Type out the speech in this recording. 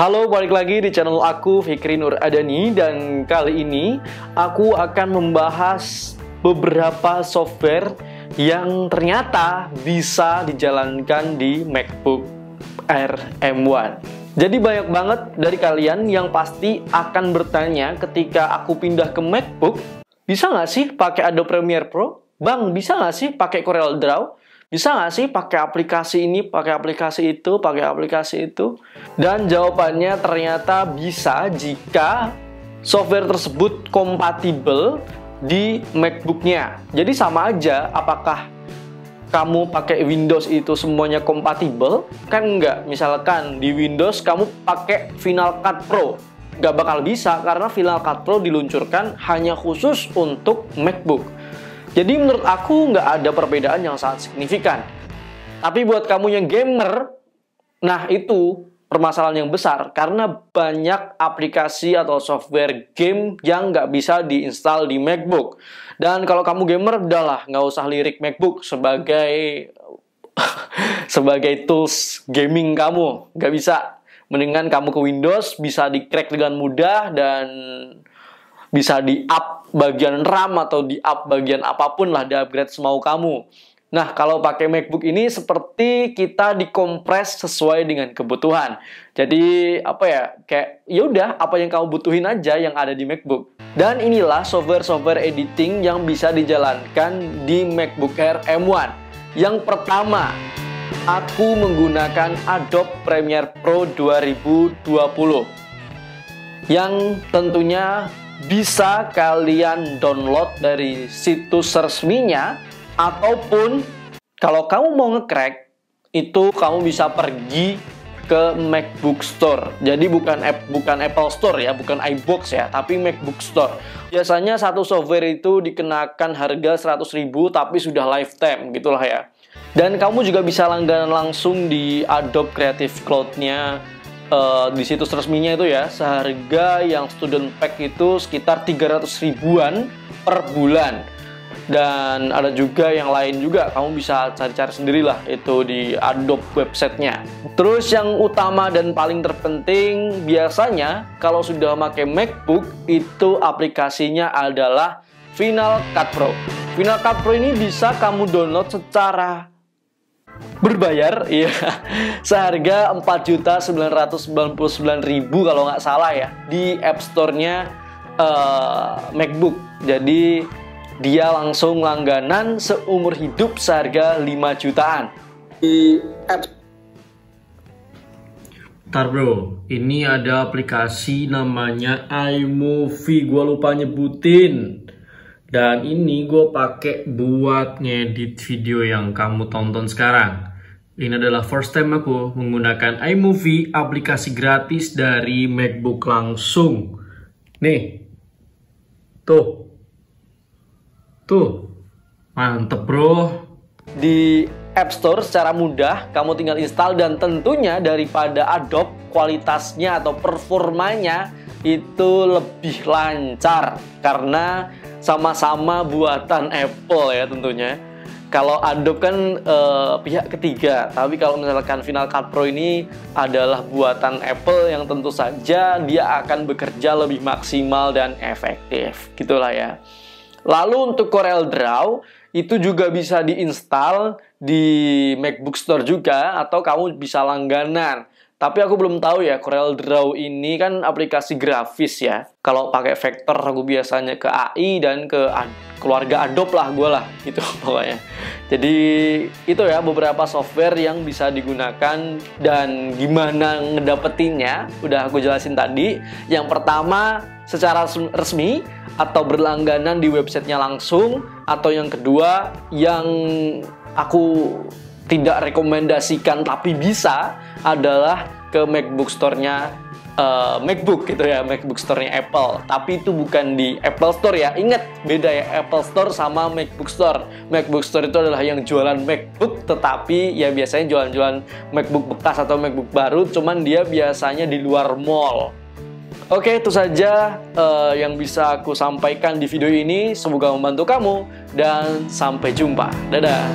Halo, balik lagi di channel aku, Fikri Nur Adani. Dan kali ini aku akan membahas beberapa software yang ternyata bisa dijalankan di MacBook Air M1. Jadi banyak banget dari kalian yang pasti akan bertanya ketika aku pindah ke MacBook, bisa nggak sih pakai Adobe Premiere Pro? Bang, bisa nggak sih pakai CorelDRAW? Bisa nggak sih pakai aplikasi ini, pakai aplikasi itu, pakai aplikasi itu? Dan jawabannya ternyata bisa jika software tersebut kompatibel di MacBook-nya. Jadi sama aja apakah kamu pakai Windows itu semuanya kompatibel? Kan enggak. Misalkan di Windows kamu pakai Final Cut Pro. Nggak bakal bisa karena Final Cut Pro diluncurkan hanya khusus untuk MacBook. Jadi menurut aku nggak ada perbedaan yang sangat signifikan. Tapi buat kamu yang gamer, nah itu permasalahan yang besar. Karena banyak aplikasi atau software game yang nggak bisa diinstal di MacBook. Dan kalau kamu gamer, udahlah nggak usah lirik MacBook sebagai sebagai tools gaming kamu. Nggak bisa. Mendingan kamu ke Windows, bisa di-crack dengan mudah dan bisa di-up bagian RAM atau di-up bagian apapun lah, di-upgrade semau kamu. Nah, kalau pakai MacBook ini seperti kita dikompres sesuai dengan kebutuhan. Jadi, apa ya, kayak yaudah apa yang kamu butuhin aja yang ada di MacBook. Dan inilah software-software editing yang bisa dijalankan di MacBook Air M1. Yang pertama, aku menggunakan Adobe Premiere Pro 2020. Yang tentunya bisa kalian download dari situs resminya, ataupun kalau kamu mau nge-crack itu kamu bisa pergi ke MacBook Store. Jadi bukan Apple Store ya, bukan iBox ya, tapi MacBook Store. Biasanya satu software itu dikenakan harga 100.000 tapi sudah lifetime gitulah ya. Dan kamu juga bisa langganan langsung di Adobe Creative Cloud-nya. Di situs resminya itu ya, seharga yang student pack itu sekitar 300 ribuan per bulan. Dan ada juga yang lain juga, kamu bisa cari-cari sendirilah itu di Adobe websitenya. Terus yang utama dan paling terpenting, biasanya kalau sudah pakai MacBook itu aplikasinya adalah Final Cut Pro. Final Cut Pro ini bisa kamu download secara berbayar, ya, seharga 4.999.000 kalau nggak salah ya, di App Store-nya MacBook. Jadi dia langsung langganan seumur hidup seharga 5 jutaan di App. Bentar bro, ini ada aplikasi namanya iMovie, gua lupa nyebutin. Dan ini gue pakai buat ngedit video yang kamu tonton sekarang. Ini adalah first time aku menggunakan iMovie, aplikasi gratis dari MacBook langsung. Nih, tuh, mantep bro. Di App Store secara mudah, kamu tinggal install dan tentunya daripada Adobe kualitasnya atau performanya itu lebih lancar karena sama-sama buatan Apple ya tentunya. Kalau Adobe kan pihak ketiga, tapi kalau misalkan Final Cut Pro ini adalah buatan Apple yang tentu saja dia akan bekerja lebih maksimal dan efektif, gitulah ya. Lalu untuk CorelDRAW itu juga bisa diinstal di MacBook Store juga, atau kamu bisa langganan. Tapi aku belum tahu ya, CorelDRAW ini kan aplikasi grafis ya. Kalau pakai vektor aku biasanya ke AI dan ke keluarga Adobe lah gue lah gitu pokoknya. Jadi itu ya beberapa software yang bisa digunakan dan gimana ngedapetinnya udah aku jelasin tadi. Yang pertama secara resmi atau berlangganan di websitenya langsung, atau yang kedua yang aku tidak rekomendasikan tapi bisa adalah ke MacBook Store-nya MacBook gitu ya, MacBook Store-nya Apple. Tapi itu bukan di Apple Store ya. Ingat, beda ya Apple Store sama MacBook Store. MacBook Store itu adalah yang jualan MacBook, tetapi ya biasanya jualan-jualan MacBook bekas atau MacBook baru, cuman dia biasanya di luar mall. Oke, itu saja yang bisa aku sampaikan di video ini. Semoga membantu kamu dan sampai jumpa. Dadah.